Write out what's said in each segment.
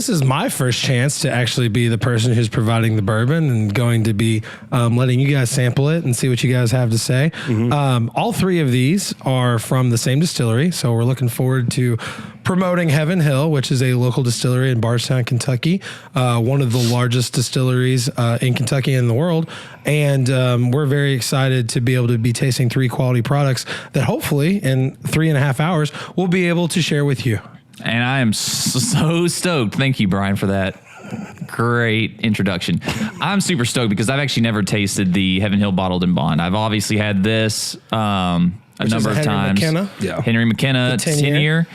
this is my first chance to actually be the person who's providing the bourbon and going to be letting you guys sample it and see what you guys have to say. All three of these are from the same distillery, so we're looking forward to promoting Heaven Hill, which is a local distillery in Bardstown, Kentucky, one of the largest distilleries in Kentucky and in the world. And we're very excited to be able to be tasting three quality products that hopefully in 3.5 hours we'll be able to share with you. And I am so stoked. Thank you, Brian, for that great introduction. I'm super stoked because I've actually never tasted the Heaven Hill Bottled in Bond. I've obviously had this a number of times. McKenna. Yeah. Henry McKenna 10-year.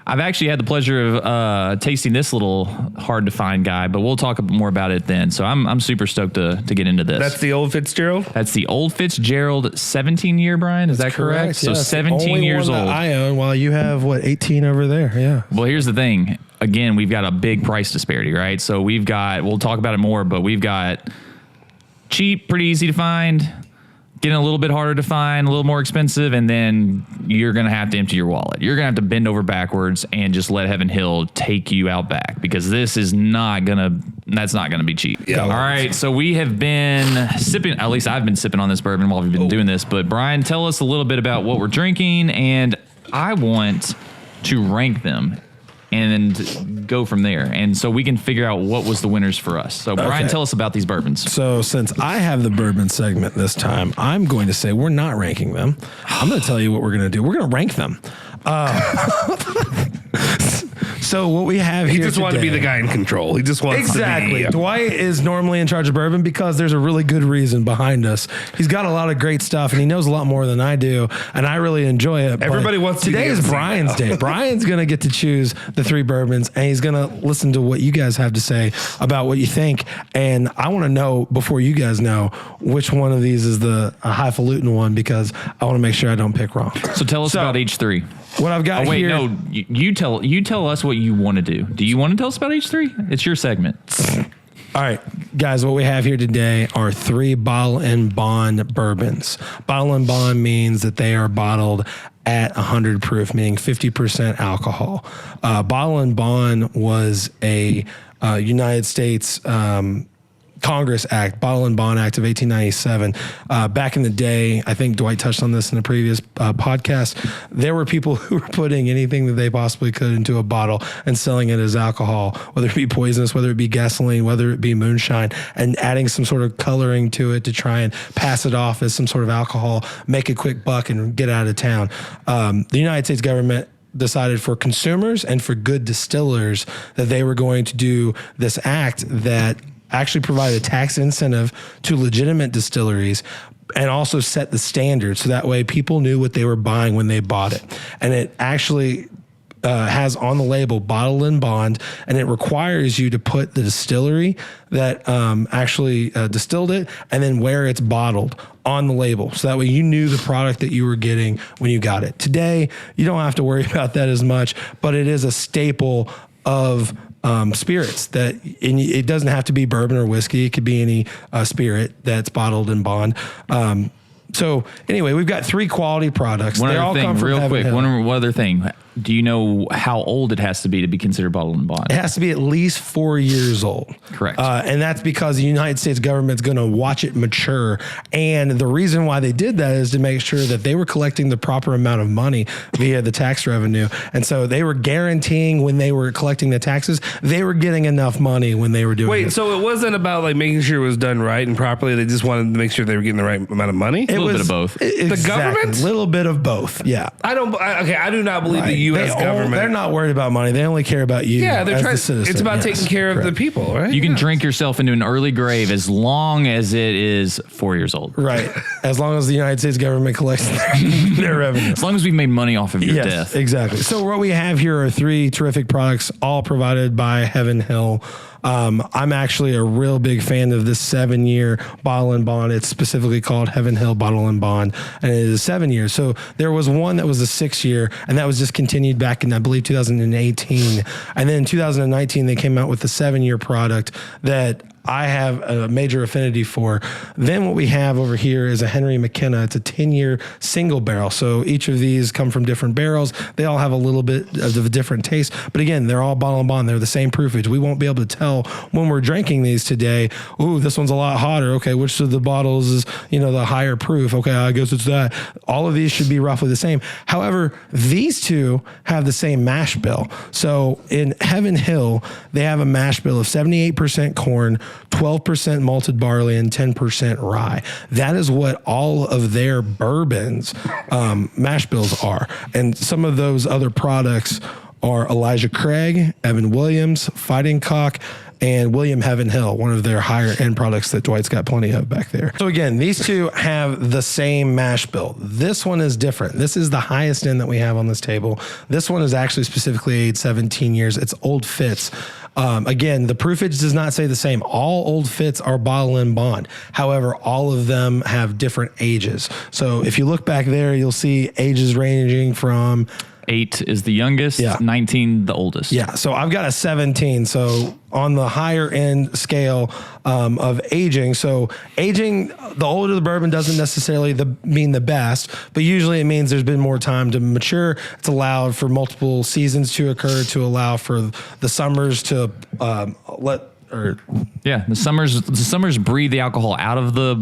I've actually had the pleasure of tasting this little hard to find guy, but we'll talk more about it then. So I'm super stoked to get into this. That's the Old Fitzgerald? That's the Old Fitzgerald 17-year, Brian. Is that correct? Yeah, so 17 years old. I own, while you have, 18 over there? Yeah. Well, here's the thing. Again, we've got a big price disparity, right? So we'll talk about it more, but we've got cheap, pretty easy to find, getting a little bit harder to find, a little more expensive, and then you're going to have to empty your wallet. You're going to have to bend over backwards and just let Heaven Hill take you out back, because this is not going to be cheap. Yeah. All right, so we have been sipping, at least I've been sipping on this bourbon while we've been doing this, but Brian, tell us a little bit about what we're drinking, and I want to rank them and go from there. And so we can figure out what was the winners for us. So Brian, tell us about these bourbons. So since I have the bourbon segment this time, I'm going to say we're not ranking them. I'm going to tell you what we're going to do. We're going to rank them. So what we have here He just wanted to be the guy in control. He just wants exactly. to be. Dwight is normally in charge of bourbon because there's a really good reason behind us. He's got a lot of great stuff and he knows a lot more than I do, and I really enjoy it. Everybody wants to. Today is Brian's day. Brian's going to get to choose the three bourbons, and he's going to listen to what you guys have to say about what you think. And I want to know, before you guys know, which one of these is the highfalutin one, because I want to make sure I don't pick wrong. So tell us about each three. What I've got here. No, you tell us what you want to do. Do you want to tell us about each three? It's your segment. All right, guys, what we have here today are three bottle and bond bourbons. Bottle and bond means that they are bottled at 100 proof, meaning 50% alcohol. Bottle and bond was a United States Congress Act, Bottle and Bond Act of 1897. Back in the day, I think Dwight touched on this in a previous podcast, there were people who were putting anything that they possibly could into a bottle and selling it as alcohol, whether it be poisonous, whether it be gasoline, whether it be moonshine, and adding some sort of coloring to it to try and pass it off as some sort of alcohol, make a quick buck and get out of town. The United States government decided for consumers and for good distillers that they were going to do this act that actually provide a tax incentive to legitimate distilleries and also set the standard so that way people knew what they were buying when they bought it. And it actually has on the label bottle and bond, and it requires you to put the distillery that actually distilled it and then where it's bottled on the label. So that way you knew the product that you were getting when you got it. Today, you don't have to worry about that as much, but it is a staple of spirits that it doesn't have to be bourbon or whiskey. It could be any spirit that's bottled in bond. So anyway, we've got three quality products. One they all come from real quick. Hill. One other thing. Do you know how old it has to be considered bottled and bond? It has to be at least 4 years old. Correct. And that's because the United States government's going to watch it mature. And the reason why they did that is to make sure that they were collecting the proper amount of money via the tax revenue. And so they were guaranteeing when they were collecting the taxes, they were getting enough money when they were doing it. Wait, so it wasn't about like making sure it was done right and properly. They just wanted to make sure they were getting the right amount of money? A little bit of both. The government? A little bit of both, yeah. I do not believe the U.S. government. They're not worried about money. They only care about you. Yeah, they're trying. The citizen. It's about taking care of the people, right? You can drink yourself into an early grave as long as it is 4 years old. Right. As long as the United States government collects their revenue. As long as we've made money off of your death. Exactly. So what we have here are three terrific products, all provided by Heaven Hill. I'm actually a real big fan of this 7-year bottle and bond. It's specifically called Heaven Hill Bottle and Bond, and it is 7 years. So there was one that was a 6-year, and that was discontinued back in, I believe, 2018. And then in 2019, they came out with a 7-year product that I have a major affinity for. Then what we have over here is a Henry McKenna. It's a 10-year single barrel. So each of these come from different barrels. They all have a little bit of a different taste. But again, they're all bottle and bond. They're the same proofage. We won't be able to tell when we're drinking these today, ooh, this one's a lot hotter. Okay, which of the bottles is, the higher proof? Okay, I guess it's that. All of these should be roughly the same. However, these two have the same mash bill. So in Heaven Hill, they have a mash bill of 78% corn, 12% malted barley, and 10% rye. That is what all of their bourbons mash bills are. And some of those other products are Elijah Craig, Evan Williams, Fighting Cock, and William Heaven Hill, one of their higher end products that Dwight's got plenty of back there. So again, these two have the same mash bill. This one is different. This is the highest end that we have on this table. This one is actually specifically aged 17 years. It's Old Fitz. Again, the proofage does not say the same. All Old Fitz are bottle and bond. However, all of them have different ages. So if you look back there, you'll see ages ranging from 8 is the youngest, 19 the oldest. Yeah, so I've got a 17. So on the higher end scale of aging. So aging, the older the bourbon doesn't necessarily mean the best, but usually it means there's been more time to mature. It's allowed for multiple seasons to occur, to allow for the summers to the summers breathe the alcohol out of the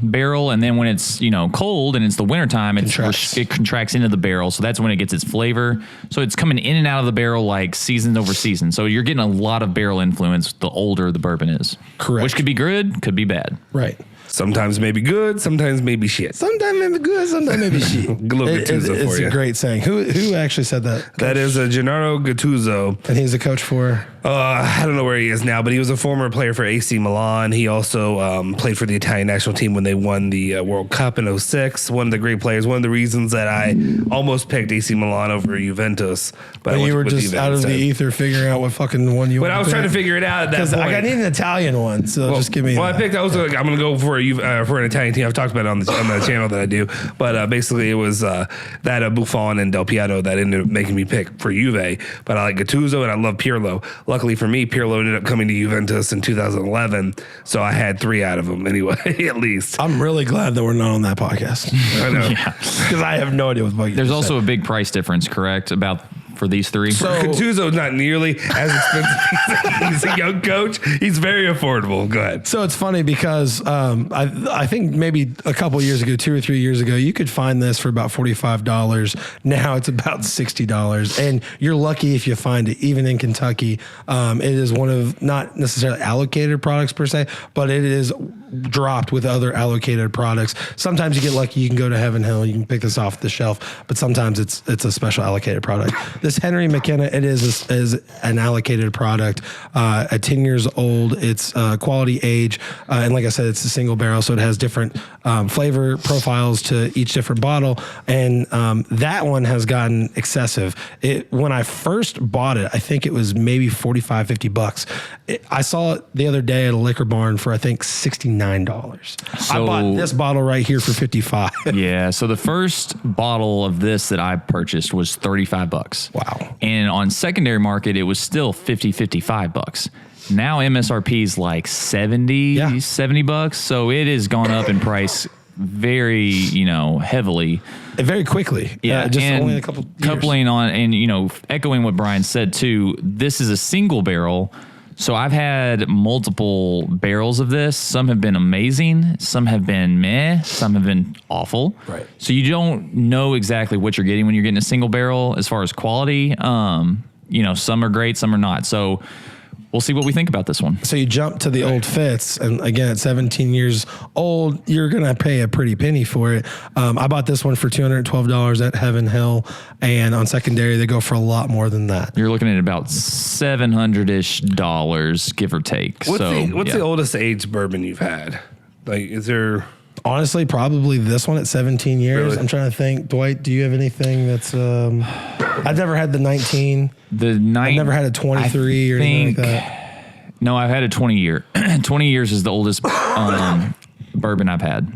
barrel, and then when it's cold and it's the wintertime, it contracts into the barrel, so that's when it gets its flavor. So it's coming in and out of the barrel like season over season. So you're getting a lot of barrel influence the older the bourbon is. Correct. Which could be good, could be bad. Right. Sometimes maybe good, sometimes maybe shit. Sometimes maybe good, sometimes maybe shit. It's a great saying. Who actually said that? Coach? That is Gennaro Gattuso. And he's a coach for? I don't know where he is now, but he was a former player for AC Milan. He also played for the Italian national team when they won the World Cup in 2006. One of the great players. One of the reasons that I almost picked AC Milan over Juventus. But you were just out of the ether figuring out what fucking one you wanted. But I was trying to figure it out at that point. I need an Italian one, so just give me that. I was like, I'm going to go for an Italian team. I've talked about it on the channel that I do. But basically it was that Buffon and Del Piero that ended up making me pick for Juve. But I like Gattuso and I love Pirlo. Luckily for me, Pirlo ended up coming to Juventus in 2011, so I had 3 out of them anyway, at least. I'm really glad that we're not on that podcast. I know. Because I have no idea what the fuck There's also a big price difference, correct, for these 3? So Gattuso's not nearly as expensive. He's a young coach. He's very affordable. Go ahead. So it's funny because I think maybe a couple years ago, 2 or 3 years ago, you could find this for about $45. Now it's about $60. And you're lucky if you find it, even in Kentucky. It is one of not necessarily allocated products per se, but it is dropped with other allocated products. Sometimes you get lucky, you can go to Heaven Hill, you can pick this off the shelf, but sometimes it's a special allocated product. This Henry McKenna, it is an allocated product, at 10 years old. It's quality age, and like I said, it's a single barrel, so it has different flavor profiles to each different bottle, and that one has gotten excessive. When I first bought it, I think it was maybe $45-$50. I saw it the other day at a liquor barn for I think $69. I bought this bottle right here for $55. Yeah, so the first bottle of this that I purchased was $35. Wow. And on secondary market, it was still $50-$55. Now MSRP is like $70. So it has gone up in price very, heavily. Very quickly. Yeah. Just only a couple years. Coupling on, and, echoing what Brian said too, this is a single barrel. So I've had multiple barrels of this. Some have been amazing. Some have been meh. Some have been awful. Right. So you don't know exactly what you're getting when you're getting a single barrel as far as quality. Some are great, some are not. So we'll see what we think about this one. So you jump to the Old Fitz, and again, at 17 years old, you're going to pay a pretty penny for it. I bought this one for $212 at Heaven Hill, and on secondary, they go for a lot more than that. You're looking at about $700-ish, give or take. What's the oldest aged bourbon you've had? Like, is there... Honestly, probably this one at 17 years. Really? I'm trying to think. Dwight, do you have anything that's... I've never had the 19. I've never had a 23 or anything like that. No, I've had a 20 year. 20 years is the oldest bourbon I've had.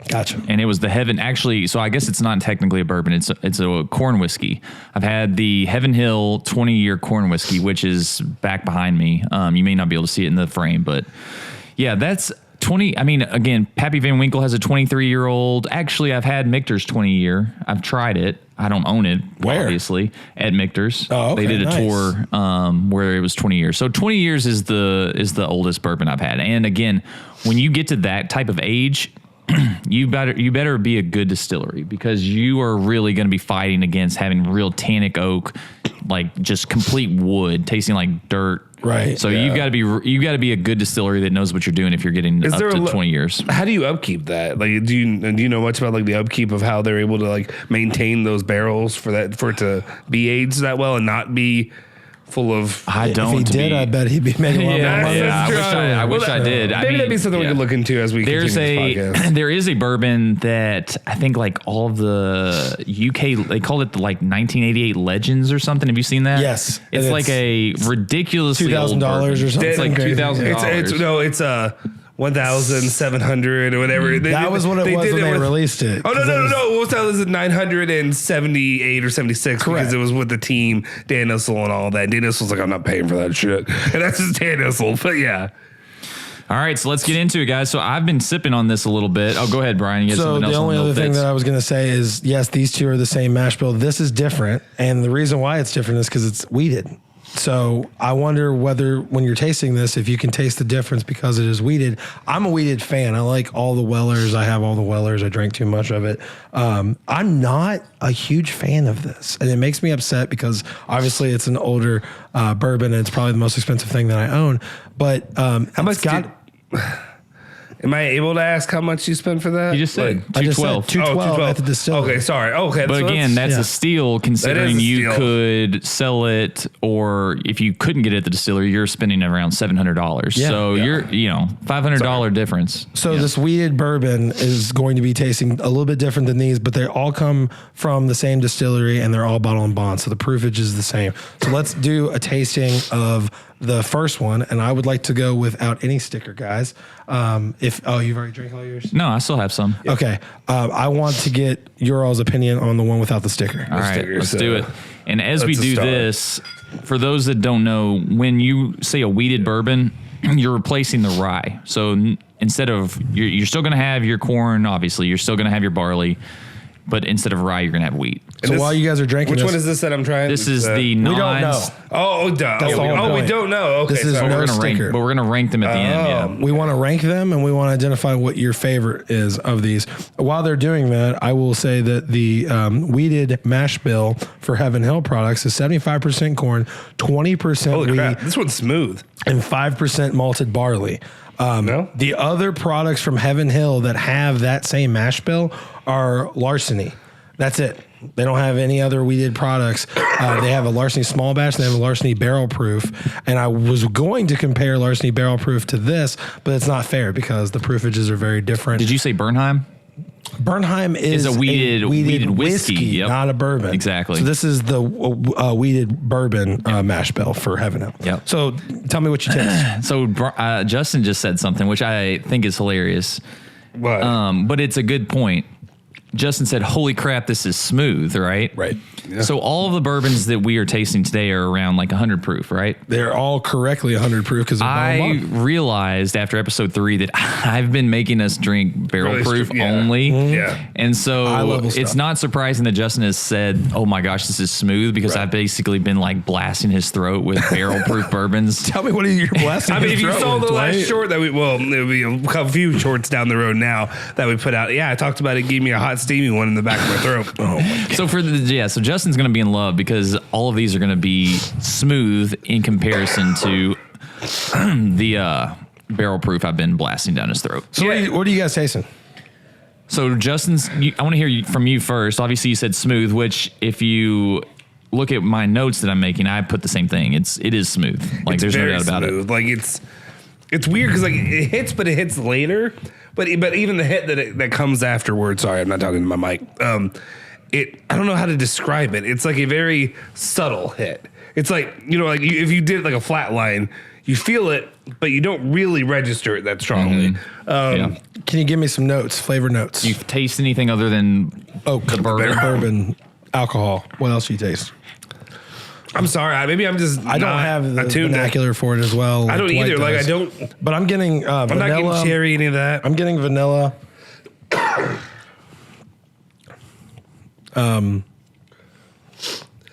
Gotcha. And it was the Heaven. Actually, so I guess it's not technically a bourbon. It's a corn whiskey. I've had the Heaven Hill 20-year corn whiskey, which is back behind me. You may not be able to see it in the frame, but yeah, that's 20. I mean, again, Pappy Van Winkle has a 23-year-old. Actually, I've had Michter's 20-year. I've tried it. I don't own it, Where? obviously, at Michter's. Oh, okay, they did a nice. tour where it was 20 years. So 20 years is the oldest bourbon I've had. And again, when you get to that type of age, you better be a good distillery, because you are really going to be fighting against having real tannic oak, like just complete wood, tasting like dirt. Right. So you've got to be a good distillery that knows what you're doing if you're getting up to 20 years. How do you upkeep that? Like, do you know much about like the upkeep of how they're able to like maintain those barrels for it to be aged that well and not be full of? I don't. If he did, I bet he'd be making a lot more money. I wish I did. Maybe that'd be something we could look into as we continue this podcast. There is a bourbon that I think like all of the UK, they call it the like 1988 Legends or something. Have you seen that? Yes. It's And like a ridiculously old $2,000 bourbon. or something. It's like crazy. $2,000. It's 1,700 or whatever. That was what it was when they released it. Oh, no. It was 1,978 or 76 Correct. because it was with the team, Dan Issel and all that. Dan Issel's like, I'm not paying for that shit. And that's just Dan Issel. But yeah. All right, so let's get into it, guys. So I've been sipping on this a little bit. Oh, go ahead, Brian. You had So something else the on only the other thing fits. that I was going to say is, yes, these two are the same mash bill. This is different. And the reason why it's different is because it's wheated. So I wonder whether when you're tasting this, if you can taste the difference because it is wheated. I'm a wheated fan. I like all the Wellers. I have all the Wellers. I drank too much of it. I'm not a huge fan of this. And it makes me upset because obviously it's an older bourbon and it's probably the most expensive thing that I own. But how much am I able to ask how much you spent for that? You just said I just said 212. $212 at the distillery. Okay, sorry. Okay, But so again, that's yeah. a steal considering a you steal. could sell it, or if you couldn't get it at the distillery, you're spending around $700. Yeah. So you're, $500 difference. So this wheated bourbon is going to be tasting a little bit different than these, but they all come from the same distillery and they're all bottle and bond. So the proofage is the same. So let's do a tasting of the first one. And I would like to go without any sticker, guys. You've already drank all yours? No, I still have some. Okay. I want to get your all's opinion on the one without the sticker. All right, stickers, let's do it. And as we that's a do start. this, for those that don't know, when you say a wheated bourbon, you're replacing the rye. So instead of, you're still going to have your corn, obviously, you're still going to have your barley, but instead of rye, you're going to have wheat. So while you guys are drinking which this, one is this that I'm trying? This is the we don't non. know. Oh, duh. That's the whole We point. don't know. Okay, This is sorry. no We're gonna rank, sticker. but we're going to rank them at the end. Yeah. We want to rank them and we want to identify what your favorite is of these. While they're doing that, I will say that the wheated mash bill for Heaven Hill products is 75% corn, 20% Holy wheat, crap. This one's smooth. and 5% malted barley. No? The other products from Heaven Hill that have that same mash bill are Larceny. That's it. They don't have any other wheated products. They have a Larceny small batch. And they have a Larceny barrel proof. And I was going to compare Larceny barrel proof to this, but it's not fair because the proofages are very different. Did you say Bernheim? Bernheim is a weeded whiskey, yep. not a bourbon. Exactly. So this is the weeded bourbon mash bill for Heaven Hill. Yep. So tell me what you taste. So Justin just said something, which I think is hilarious. What? But it's a good point. Justin said, holy crap, this is smooth, right? Right. Yeah. So all of the bourbons that we are tasting today are around like 100 proof, right? They're all correctly 100 proof because I realized after episode 3 that I've been making us drink barrel Really proof yeah. only. Yeah. And so High-level it's stuff. not surprising that Justin has said, oh my gosh, this is smooth, because I've basically been like blasting his throat with barrel proof bourbons. Tell me what you're blasting. I mean, if you his saw throat the with, last Dwight. short that it'll be a few shorts down the road now that we put out. Yeah, I talked about it. Gave me a hot, steamy one in the back of my throat. Oh my God. So Justin's going to be in love because all of these are going to be smooth in comparison to the barrel proof I've been blasting down his throat. So what are you guys tasting? So Justin's, I want to hear from you first. Obviously you said smooth, which if you look at my notes that I'm making, I put the same thing. It is smooth. Like It's there's no very doubt about it. smooth. Like it's weird because like it hits, but it hits later. But even the hit that comes afterwards. Sorry, I'm not talking to my mic. I don't know how to describe it. It's like a very subtle hit. It's like, if you did like a flat line, you feel it, but you don't really register it that strongly. Yeah. Can you give me some notes, flavor notes? Do you taste anything other than Oak, the bourbon? bourbon, alcohol. What else do you taste? I'm sorry. Maybe I'm just. I don't have the vernacular for it as well. I don't Dwight either. Like I does. don't. But I'm getting vanilla. I'm not getting cherry, any of that. I'm getting vanilla.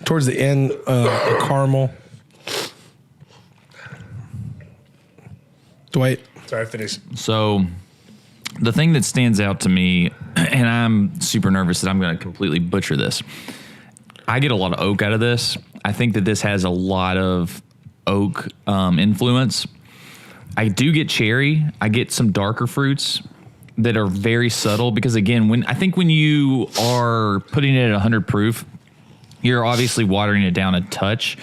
Towards the end, caramel. Dwight. Sorry, I finished. So the thing that stands out to me, and I'm super nervous that I'm going to completely butcher this. I get a lot of oak out of this. I think that this has a lot of oak influence. I do get cherry. I get some darker fruits that are very subtle because, again, when you are putting it at 100 proof, you're obviously watering it down a touch.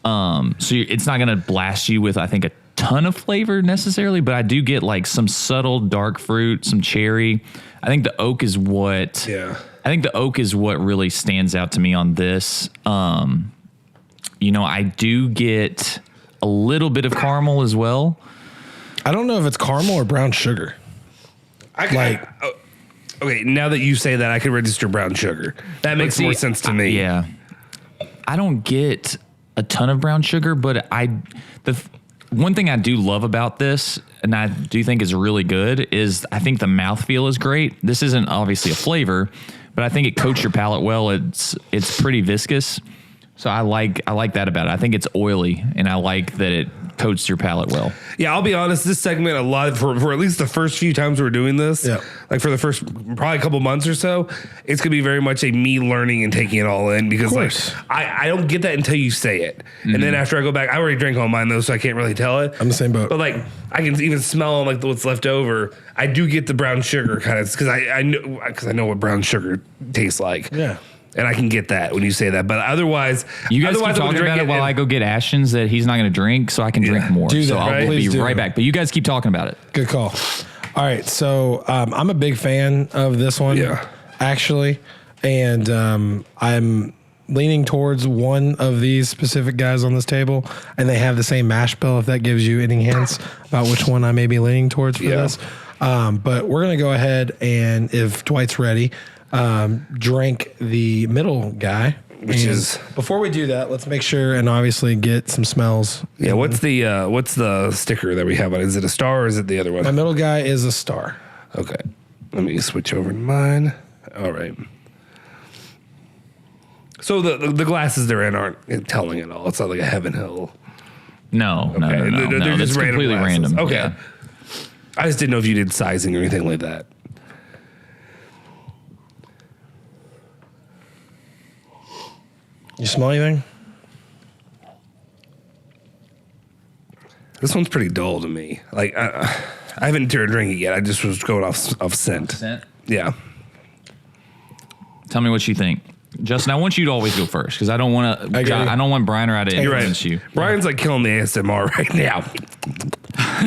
It's not going to blast you with, I think, a ton of flavor necessarily, but I do get like some subtle dark fruit, some cherry. I think the oak is what. Yeah. I think the oak is what really stands out to me on this. I do get a little bit of caramel as well. I don't know if it's caramel or brown sugar. Okay, now that you say that, I can register brown sugar. That makes more sense to me. Yeah. I don't get a ton of brown sugar, but one thing I do love about this, and I do think is really good, is I think the mouthfeel is great. This isn't obviously a flavor, but I think it coats your palate well. It's pretty viscous. So I like that about it. I think it's oily, and I like that it coats your palate well. Yeah, I'll be honest. This segment, a lot for at least the first few times we're doing this, yeah. like for the first probably a couple months or so, it's gonna be very much a me learning and taking it all in because like I don't get that until you say it, and then after I go back, I already drank all mine though, so I can't really tell it. I'm the same boat, but like I can even smell like what's left over. I do get the brown sugar kind of because I know what brown sugar tastes like. Yeah. And I can get that when you say that, but otherwise, you guys keep talking about it while I go get Ashton's that he's not going to drink, so I can drink more. Do that, so right? I'll be Please right do. back. But you guys keep talking about it. Good call. All right, so I'm a big fan of this one, actually, and I'm leaning towards one of these specific guys on this table, and they have the same mash bill. If that gives you any hints about which one I may be leaning towards for this, but we're gonna go ahead and if Dwight's ready. Drink the middle guy, which is before we do that, let's make sure and obviously get some smells. Yeah, what's the sticker that we have on? Is it a star or is it the other one? My middle guy is a star. Okay, let me switch over to mine. All right. So the glasses they're in aren't telling at all. It's not like a Heaven Hill. No. They're That's just completely random. Okay. Yeah. I just didn't know if you did sizing or anything like that. You smell anything? This one's pretty dull to me. Like I haven't turned drinking yet. I just was going off scent. Scent? Yeah. Tell me what you think. Justin, I want you to always go first because I don't want Brian or I to influence you. Brian's like killing the ASMR right now.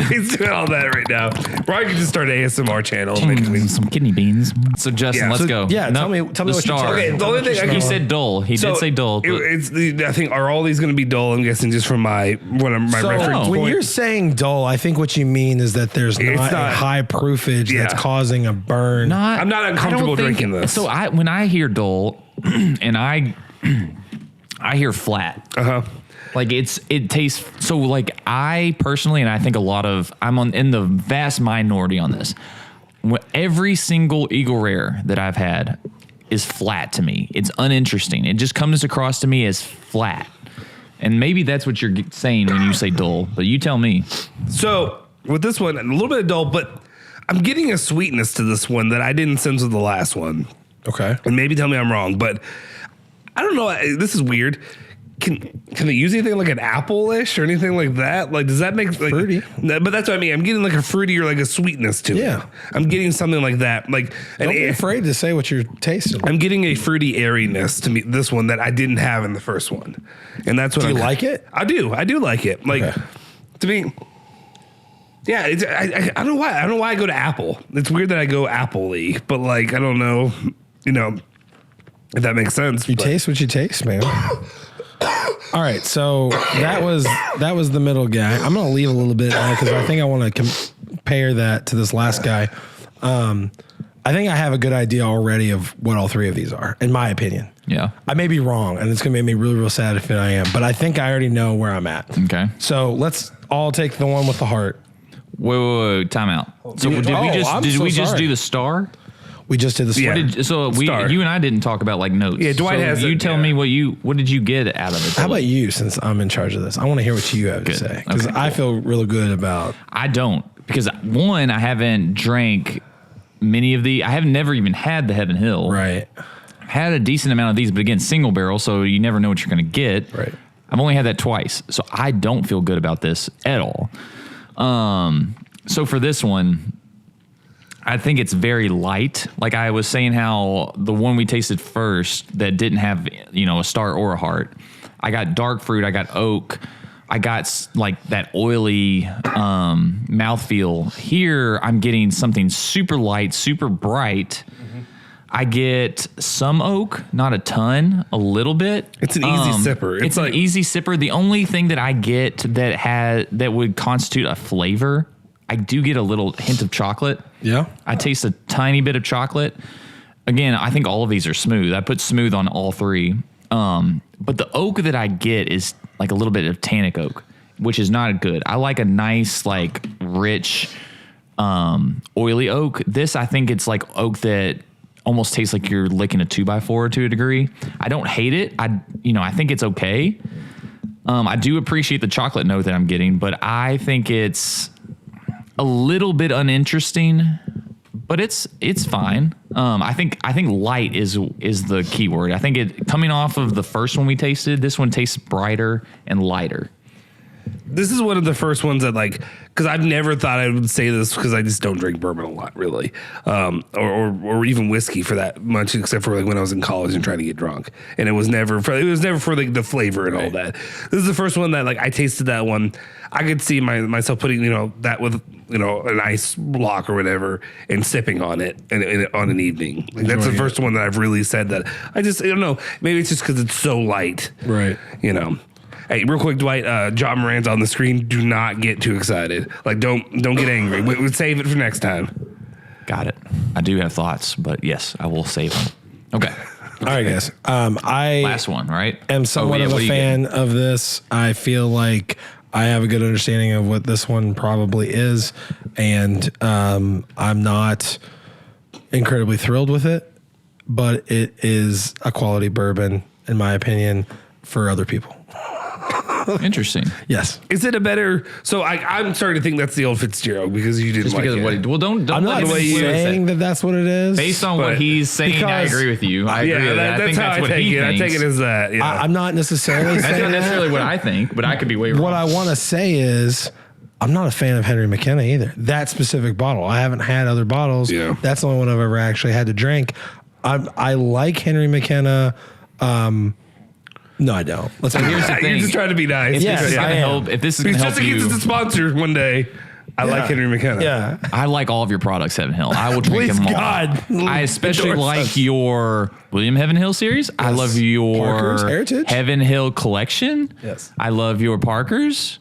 He's doing all that right now. Brian can just start an ASMR channel. Some kidney beans. So Justin, let's go. Yeah, tell me the what star. you Okay, the only thing He said dull. He did say dull. I think are all these going to be dull? I'm guessing just from my reference when point. you're saying dull, I think what you mean is that there's not a high proofage that's causing a burn. I'm not uncomfortable drinking this. So when I hear dull, and I hear flat. Like it tastes so like I personally, and I think in the vast minority on this. Every single Eagle Rare that I've had is flat to me. It's uninteresting. It just comes across to me as flat. And maybe that's what you're saying when you say dull, but you tell me. So with this one, a little bit of dull, but I'm getting a sweetness to this one that I didn't sense with the last one. Okay. And maybe tell me I'm wrong, but I don't know. This is weird. Can they use anything like an apple-ish or anything like that? Like, does that make like fruity? No, but that's what I mean. I'm getting like a fruity or like a sweetness to it. I'm getting something like that. Like, don't be afraid to say what you're tasting. I'm getting a fruity airiness to me. This one that I didn't have in the first one, and that's what Do you like it? I do. I do like it. Like to me. Yeah, I don't know why. I don't know why I go to apple. It's weird that I go apple-y, but like I don't know, if that makes sense. You taste what you taste, man. All right, so that was the middle guy. I'm gonna leave a little bit because I think I want to compare that to this last guy. I think I have a good idea already of what all three of these are, in my opinion. Yeah. I may be wrong, and it's gonna make me really, real sad if I am. But I think I already know where I'm at. Okay. So let's all take the one with the heart. Wait, time out. So did we just do the star? We just did the Yeah. star. You and I didn't talk about like notes. Yeah, Dwight has You it, tell me what did you get out of it? How about you, since I'm in charge of this? I want to hear what you have to say because Okay, I feel real good about. I don't, because one, I haven't drank many of the. I have never even had the Heaven Hill. Right. I've had a decent amount of these, but again, single barrel, so you never know what you're going to get. Right. I've only had that twice, so I don't feel good about this at all. So for this one, I think it's very light. Like I was saying, how the one we tasted first that didn't have, a star or a heart. I got dark fruit. I got oak. I got like that oily mouthfeel. Here, I'm getting something super light, super bright. Mm-hmm. I get some oak, not a ton, a little bit. It's an easy sipper. It's like an easy sipper. The only thing that I get that would constitute a flavor, I do get a little hint of chocolate. Yeah. I taste a tiny bit of chocolate. Again, I think all of these are smooth. I put smooth on all three. But the oak that I get is like a little bit of tannic oak, which is not good. I like a nice, like rich, oily oak. This, I think it's like oak that almost tastes like you're licking a 2x4 to a degree. I don't hate it. I think it's okay. I do appreciate the chocolate note that I'm getting, but I think it's a little bit uninteresting, but it's fine. I think light is the key word. I think it coming off of the first one we tasted, this one tastes brighter and lighter. This is one of the first ones that because I've never thought I would say this because I just don't drink bourbon a lot, really, or even whiskey for that much, except for like when I was in college and trying to get drunk, and it was never for like the flavor and all that. This is the first one that I tasted that one. I could see myself putting that with an ice block or whatever and sipping on it and on an evening. That's the first one that I've really said that I don't know. Maybe it's just because it's so light, Right. Hey, real quick, Dwight. John Moran's on the screen. Do not get too excited. Don't get angry. We'll save it for next time. Got it. I do have thoughts, but yes, I will save them. Okay. All right, guys. I Last one, right? am somewhat of a fan of this. I feel like I have a good understanding of what this one probably is, and I'm not incredibly thrilled with it, but it is a quality bourbon, in my opinion, for other people. Interesting. Yes. Is it a better? So I'm starting to think that's the old Fitzgerald because you didn't Just like because it. of what he, well, don't I'm not let him influence saying it. that that's what it is. Based on what but he's saying, I because- agree with you. I agree with that. I that's think how that's I what take he it. thinks. I take it as that. Yeah. I'm not necessarily That's saying not necessarily that. what I think, but I could be way wrong. What I want to say is I'm not a fan of Henry McKenna either. That specific bottle. I haven't had other bottles. Yeah. That's the only one I've ever actually had to drink. I like Henry McKenna. No, I don't. Let's Here's the You're thing. just trying to be nice. If Yes, this is I going to am. help, if this is going It's to just help in case you, it's a sponsor one day. I like Henry McKenna. Yeah. I like all of your products, Heaven Hill. I will drink Please, them all. God. I especially Endorse like us. your William Heaven Hill series. I love your Parker's Heritage. Heaven Hill collection. Yes. I love your Parker's.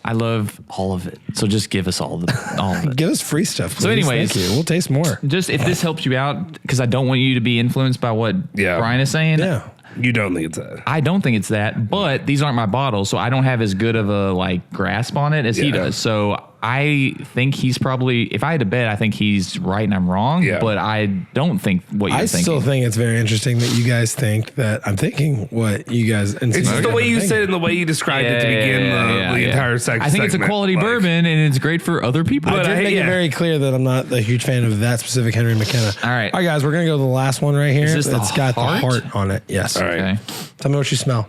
I love all of it. So just give us all of it. Give us free stuff, please. So anyways- Thank you. We'll taste more. Just if this helps you out, because I don't want you to be influenced by what Yeah. Brian is saying. Yeah. You don't think it's that. I don't think it's that, but these aren't my bottles, so I don't have as good of a grasp on it as he Yeah. does. So I think he's probably, if I had to bet, I think he's right and I'm wrong. Yeah. But I don't think what you're I thinking. still think it's very interesting that you guys think that I'm thinking what you guys. It's just the way you said it and the way you described it to begin the entire section. I think it's a quality bourbon and it's great for other people. I But did I- make yeah. it very clear that I'm not a huge fan of that specific Henry McKenna. All right. All right, guys, we're going to go to the last one right here. Is this the It's got heart? the heart on it. Yes. All right. Okay. Tell me what you smell.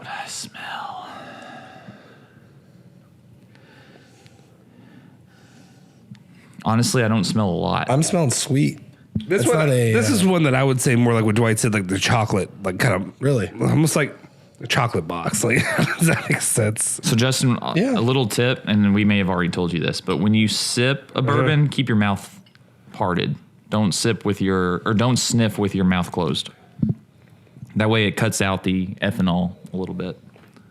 I smell. Honestly, I don't smell a lot. I'm smelling sweet. This It's one, not a, this is one that I would say more like what Dwight said, like the chocolate, like kind of Really? almost like a chocolate box. Like does that make sense? So Justin, Yeah. a little tip, and we may have already told you this, but when you sip a bourbon, keep your mouth parted. Don't sniff with your mouth closed. That way it cuts out the ethanol a little bit.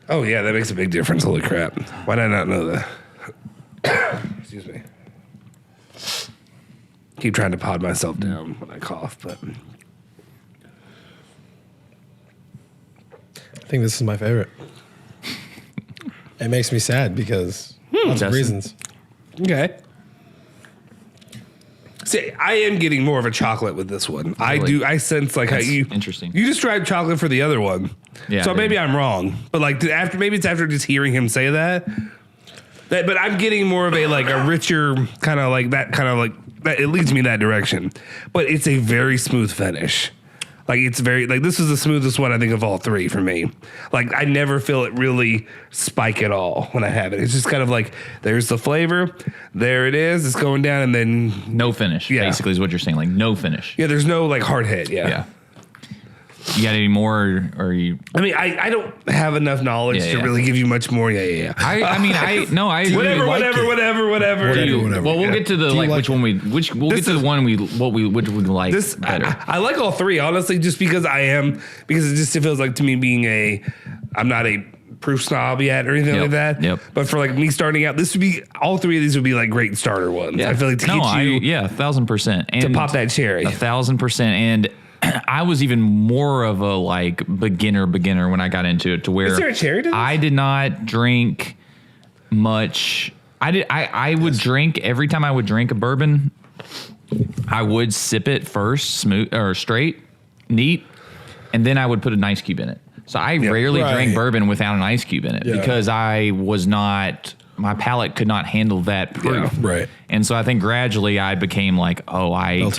Oh, yeah, that makes a big difference. Holy crap. Why did I not know that? Excuse me. Keep trying to pod myself down when I cough, but... I think this is my favorite. It makes me sad because lots of reasons. Okay. See, I am getting more of a chocolate with this one. Really? I sense like That's how you interesting. You described chocolate for the other one, Yeah, so I maybe did. I'm wrong. But like maybe it's after just hearing him say that. But I'm getting more of a like a richer kind of like that. It leads me that direction. But it's a very smooth finish. Like it's very like this is the smoothest one I think of all three for me. Like I never feel it really spike at all when I have it. It's just kind of like there's the flavor, there it is, it's going down, and then No finish, basically, is what you're saying. Like, no finish. yeah, there's no like hard hit. Yeah. You got any more, or you? I mean, I don't have enough knowledge to really give you much more. Yeah. I mean, I agree. Whatever. Well, we'll get to the which one we like This better. I like all three honestly, just because it feels like to me being I'm not a proof snob yet or anything like that. Yep. But for like me starting out, all three of these would be like great starter ones. I feel like to get you 1,000%, and to pop that cherry. 1,000%, and I was even more of a like beginner when I got into it, to where Is there a cherry to this? I did not drink much. I would drink every time I would drink a bourbon. I would sip it first, smooth or straight, neat, and then I would put an ice cube in it. So I rarely drank bourbon without an ice cube in it because my palate could not handle that proof. Yeah, right. And so I think gradually I became like, I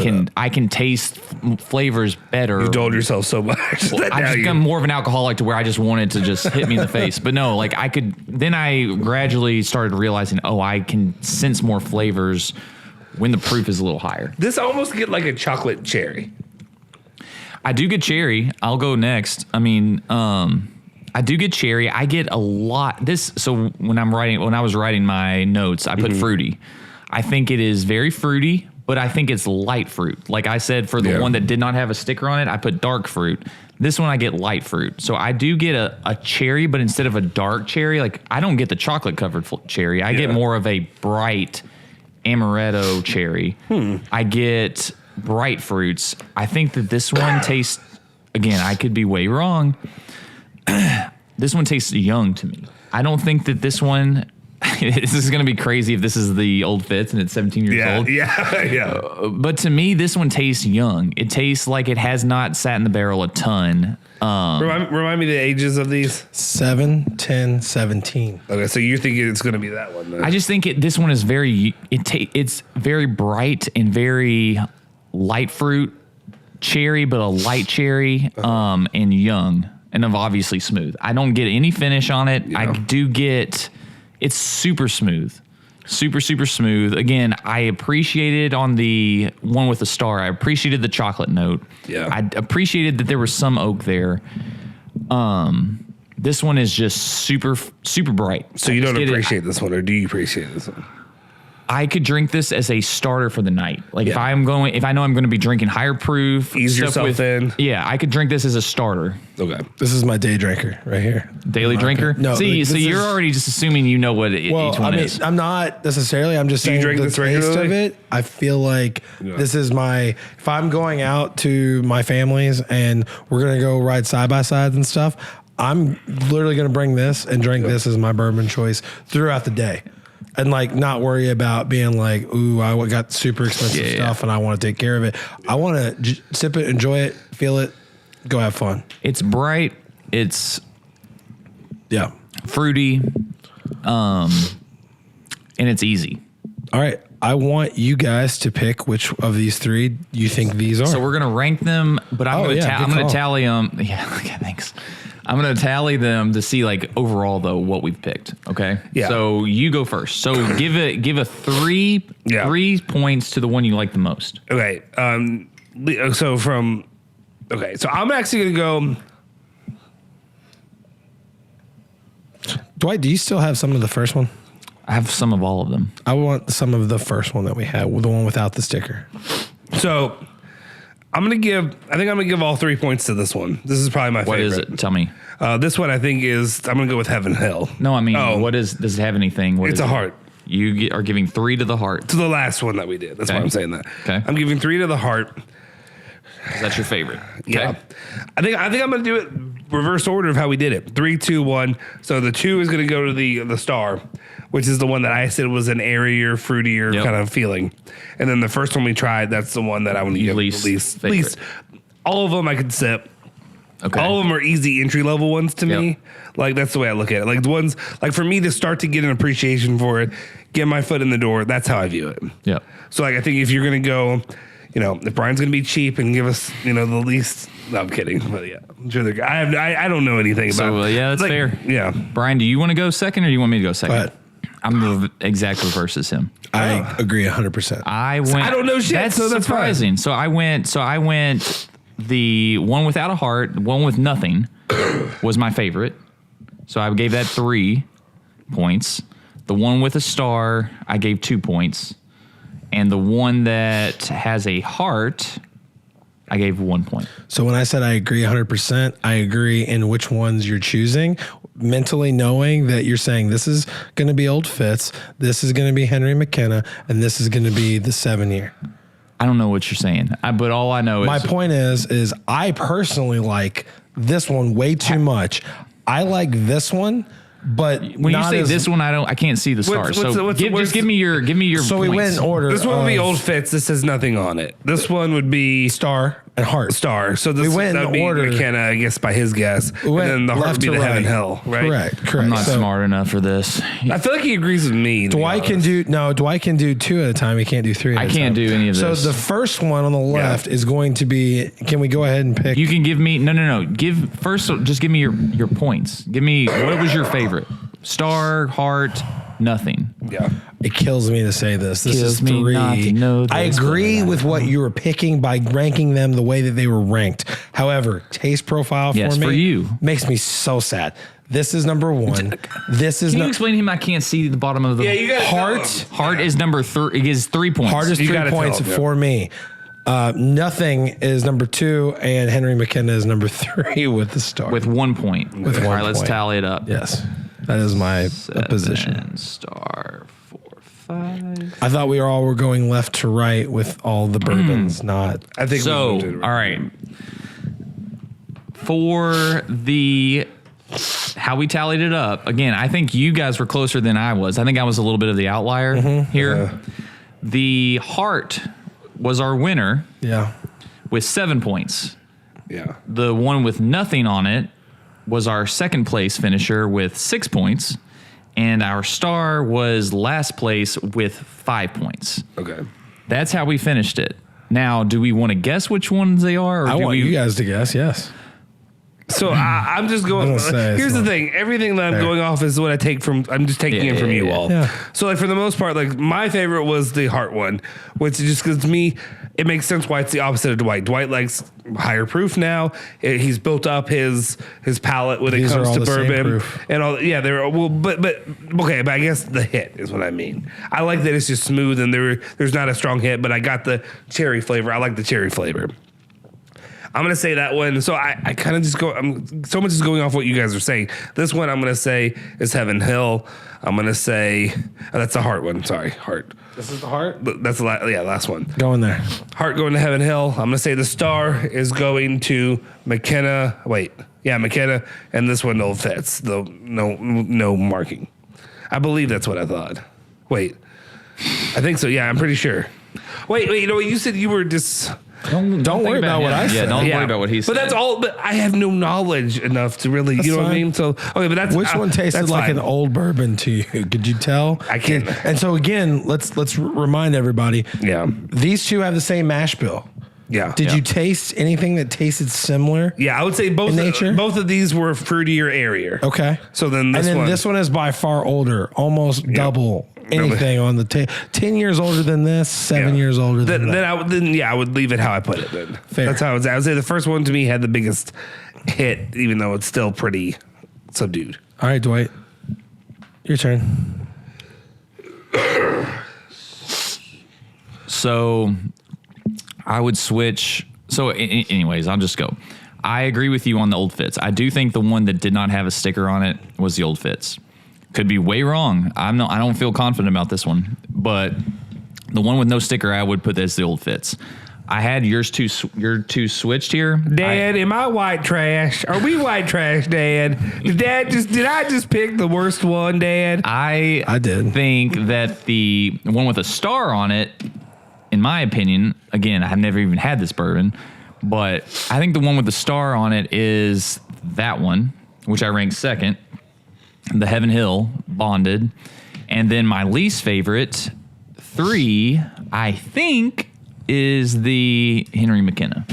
can taste flavors better. You told yourself so much. I just become more of an alcoholic to where I just wanted to just hit me in the face. But no, like then I gradually started realizing, I can sense more flavors when the proof is a little higher. This almost get like a chocolate cherry. I do get cherry. I'll go next. I mean, I do get cherry. I get a lot. So when I was writing my notes, I put fruity. I think it is very fruity, but I think it's light fruit. Like I said, for the one that did not have a sticker on it, I put dark fruit. This one I get light fruit. So I do get a cherry, but instead of a dark cherry, like I don't get the chocolate covered cherry. I get more of a bright amaretto cherry. I get bright fruits. I think that this one tastes, again, I could be way wrong. This one tastes young to me. I don't think that this one, this is going to be crazy if this is the old Fitz and it's 17 years old. Yeah. But to me, this one tastes young. It tastes like it has not sat in the barrel a ton. Remind me the ages of these. 7, 10, 17. Okay, so you're thinking it's going to be that one then. I just think this one is it's very bright and very light fruit cherry, but a light cherry, and young, and obviously smooth. I don't get any finish on it. I do get, it's super smooth, super smooth. Again, I appreciated on the one with the star. I appreciated the chocolate note. Yeah, I appreciated that there was some oak there. This one is just super bright. So you don't appreciate this one, or do you appreciate this one? I could drink this as a starter for the night. Like if I know I'm going to be drinking higher proof, ease yourself in. Yeah, I could drink this as a starter. Okay, This is my day drinker right here. Daily drinker. No, See, like, so you're already just assuming you know what each one is. I'm not necessarily. I'm just Do you saying drink the this taste of regularly? it. I feel like this is if I'm going out to my family's and we're going to go ride side by sides and stuff, I'm literally going to bring this and drink this as my bourbon choice throughout the day. And like not worry about being like, ooh, I got super expensive stuff and I want to take care of it. I want to sip it, enjoy it, feel it, go have fun. It's bright. It's fruity, and it's easy. All right. I want you guys to pick which of these three you think these are. So we're gonna rank them, but I'm gonna tally them. Yeah, okay, thanks. I'm gonna tally them to see like overall though what we've picked. Okay. Yeah. So you go first. So give a three points to the one you like the most. Okay. So I'm actually gonna go. Dwight, do you still have some of the first one? I have some of all of them. I want some of the first one that we had, the one without the sticker. So I think I'm gonna give all 3 points to this one. This is probably my What favorite. is it? Tell me. This one I think I'm gonna go with Heaven Hill. No, I mean, does it have anything? What It's is a it? heart. You are giving 3 to the heart. To the last one that we did. That's why I'm saying that. Okay. I'm giving 3 to the heart. Is that your favorite? Yeah. I think I'm gonna do it reverse order of how we did it. 3, 2, 1. So the 2 is gonna go to the star, which is the one that I said was an airier, fruitier kind of feeling. And then the first one we tried, that's the one that I want to give least. All of them I could sip. Okay. All of them are easy entry level ones to me. Like that's the way I look at it. Like the ones like for me to start to get an appreciation for it, get my foot in the door. That's how I view it. Yep. So like I think if you're gonna go, if Brian's gonna be cheap and give us the least. No, I'm kidding. But yeah, I'm sure I don't know anything about. So yeah, that's fair. Yeah. Brian, do you want to go second or do you want me to go second? But I'm the exact reverse as him. I agree 100%. I went. I don't know shit. That's so that's surprising. Fine. So I went. The one without a heart, one with nothing, was my favorite. So I gave that 3 points. The one with a star, I gave 2 points. And the one that has a heart, I gave 1 point. So when I said I agree 100%, I agree in which ones you're choosing, mentally knowing that you're saying this is going to be Old Fitz, this is going to be Henry McKenna, and this is going to be the 7-year. I don't know what you're saying, but all I know is My point is I personally like this one way too much. I like this one, but when you say this one, I can't see the stars. Just give me your So points. we went in order. This one would be Old Fitz. This has nothing on it. This one would be Star and Heart. Star. So this went in would be order. McKenna, I guess, by his guess. And went then the heart would be left the to Heaven right. Hill, right? Correct. I'm not So smart enough for this. I feel like he agrees with me. Dwight can do 2 at a time. He can't do 3 at a time. I can't do any of this. So the first one on the left is going to be, can we go ahead and pick? You can give me no. Just give me your points. Give me what was your favorite? Star, heart, nothing. Yeah. It kills me to say this. This Kills is me 3. not to know I this, agree but with what you were picking by ranking them the way that they were ranked. However, taste profile for Yes, me for you. makes me so sad. This is number 1. This is Can you explain to him I can't see the bottom of the you gotta Heart. heart is number 3. It is 3 points. Heart is You 3 gotta points tell him, for me. Nothing is number 2, and Henry McKenna is number 3 with the star. with 1 point. With All one right, let's point. tally it up. Yes, that is my 7 position. Star 4, 5. I thought we were going left to right with all the bourbons, not. I think So, we did it all right. For the how we tallied it up, again, I think you guys were closer than I was. I think I was a little bit of the outlier here. The heart was our winner Yeah. with 7 points. Yeah. The one with nothing on it was our second place finisher with 6 points. And our star was last place with 5 points. Okay. That's how we finished it. Now, do we want to guess which ones they are? Or I do want we, you guys to guess. Yes. So I'm just going. I'm gonna say it's Here's the not thing. Everything that I'm fair. going off is what I take from. I'm just taking it from you all. Yeah. So like for the most part, like my favorite was the heart one, which just because to me it makes sense why it's the opposite of Dwight. Dwight likes higher proof now. He's built up his palate when These it are comes all to the same bourbon proof. and all. Yeah, they're well, but okay. But I guess the hit is what I mean. I like that it's just smooth and there's not a strong hit, but I got the cherry flavor. I like the cherry flavor. I'm gonna say that one. So I kind of just go. So much is going off what you guys are saying. This one I'm gonna say is Heaven Hill. I'm gonna say that's the heart one. Sorry, heart. This is the heart. But that's the last one. Go in there. Heart going to Heaven Hill. I'm gonna say the star is going to McKenna. McKenna, and this one Old Fitz. No marking. I believe that's what I thought. Wait, I think so. Yeah, I'm pretty sure. Wait. You know what you said? You were just. Don't worry about what I said. Don't worry about what he said. But that's all. But I have no knowledge enough to really. You know what I fine. mean? So okay, but that's Which one tasted that's like fine. an old bourbon to you? Could you tell? I can't. And so again, let's remind everybody. Yeah. These two have the same mash bill. Yeah. Did you taste anything that tasted similar? Yeah, I would say both. In nature? Both of these were fruitier, airier. Okay. So then this and then one. this one is by far older, almost double anything on the 10 years older than this, 7 Yeah. years older than that. Then I would leave it how I put it. Then Fair. That's how I would say. I would say the first one to me had the biggest hit, even though it's still pretty subdued. All right, Dwight. Your turn. So I would switch. So, anyways, I'll just go. I agree with you on the Old Fitz. I do think the one that did not have a sticker on it was the Old Fitz. Could be way wrong. I don't feel confident about this one, but the one with no sticker, I would put as the Old Fitz. I had your two switched here. Dad, am I white trash? Are we white trash, Dad? Did I just pick the worst one, Dad? I did think that the one with a star on it, in my opinion, again, I've never even had this bourbon, but I think the one with the star on it is that one, which I ranked second, the Heaven Hill Bonded. And then my least favorite, 3, I think, is the Henry McKenna.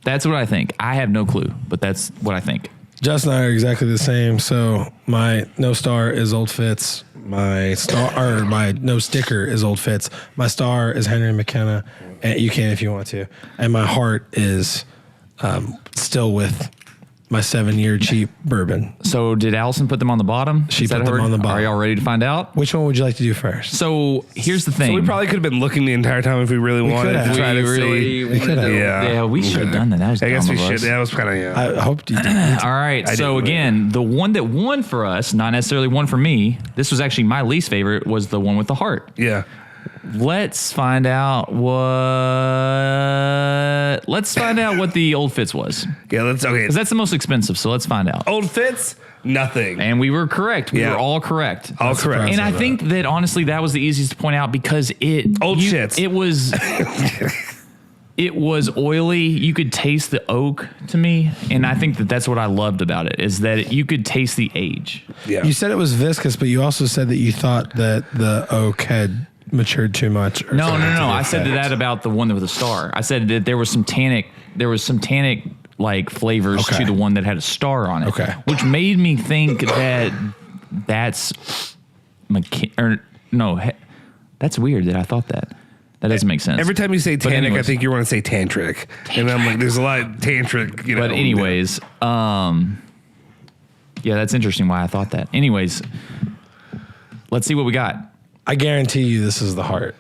That's what I think. I have no clue, but that's what I think. Justin and I are exactly the same. So my no star is Old Fitz. My no sticker is Old Fitz. My star is Henry McKenna. And you can if you want to. And my heart is still with my 7-year cheap bourbon. So did Allison put them on the bottom? She put them on the bottom. Are y'all ready to find out? Which one would you like to do first? So here's the thing. So we probably could have been looking the entire time if we really wanted to try to see. We could have. Yeah, we should have done that. That was I guess we dumb of should. us. That was kind of, yeah. I hoped you did. All right. So again, the one that won for us, not necessarily one for me. This was actually my least favorite. Was the one with the heart. Yeah. Let's find out what the Old Fitz was. Yeah, okay. Because that's the most expensive. So let's find out. Old Fitz, nothing. And we were correct. We were all correct. All correct. And I think that honestly, that was the easiest to point out because it was. It was oily. You could taste the oak to me, and I think that that's what I loved about it is that you could taste the age. Yeah. You said it was viscous, but you also said that you thought that the oak had matured too much. No. I said that about the one with the star. I said that there was some tannic like flavors to the one that had a star on it. Okay. Which made me think that that's that's weird that I thought that. That doesn't make sense. Every time you say tannic, I think you want to say tantric. And I'm like, there's a lot of tantric, But anyways, yeah, that's interesting why I thought that. Anyways, let's see what we got. I guarantee you this is the heart.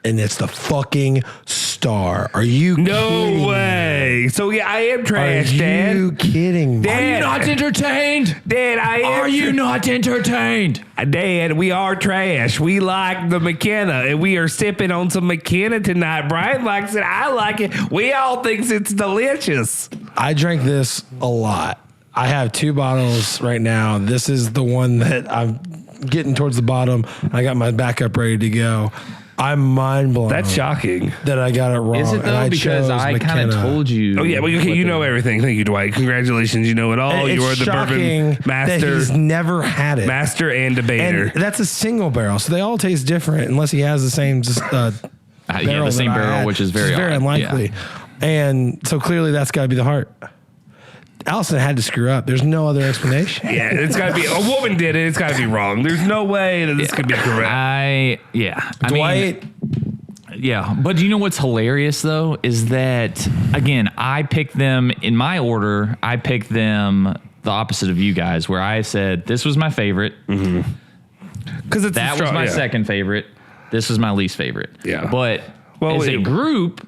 And it's the fucking star. Are you kidding No way. So yeah, I am trash, Dad. Are you kidding me? Are you not entertained? Dad, I am. Are you not entertained? Dad, we are trash. We like the McKenna, and we are sipping on some McKenna tonight. Brian likes it. I like it. We all think it's delicious. I drank this a lot. I have 2 bottles right now. This is the one that I'm getting towards the bottom. I got my backup ready to go. I'm mind blown. That's shocking. That I got it wrong. Is it though? Because I kind of told you. Oh yeah, well, okay, you know everything. Thank you, Dwight. Congratulations, you know it all. It's You are the shocking bourbon master. That he's never had it. Master and debater. And that's a single barrel, so they all taste different unless he has the same barrel. The same barrel, which is very unlikely. Yeah. And so clearly that's got to be the heart. Allison had to screw up. There's no other explanation. Yeah, it's got to be. A woman did it. It's got to be wrong. There's no way that this could be correct. Dwight. Yeah, but you know what's hilarious though is that again I picked them in my order. I picked them the opposite of you guys, where I said this was my favorite. Because that was my second favorite. This was my least favorite. Yeah, but as a group,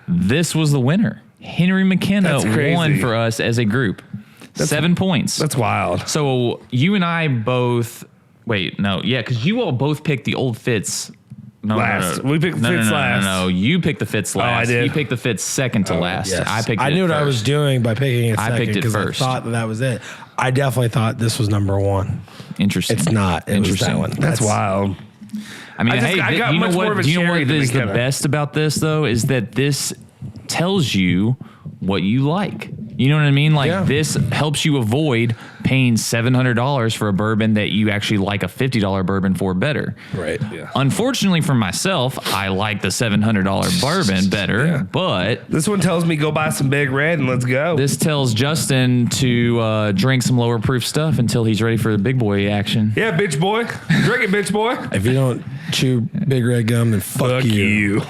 this was the winner. Henry McKenna won for us as a group. 7 points. That's wild. So you and I both. Wait, no, yeah, because you all both picked the Old Fitz. Last. We picked the Fitz last. No, you picked the Fitz last. I did. You picked the Fitz second to last. Yes. I picked. I knew what I was doing by picking it second. I picked it because first. I thought that was it. I definitely thought this was number 1. Interesting. It's not. It was that one. That's wild. I mean, I got you know what? Do you know what is the best about this though? Is that this tells you what you like. You know what I mean? Like this helps you avoid paying $700 for a bourbon that you actually like a $50 bourbon for better. Right. Yeah. Unfortunately for myself, I like the $700 bourbon better, but this one tells me go buy some Big Red and let's go. This tells Justin to drink some lower proof stuff until he's ready for the big boy action. Yeah, bitch boy. Drink it, bitch boy. If you don't chew Big Red gum, then fuck you.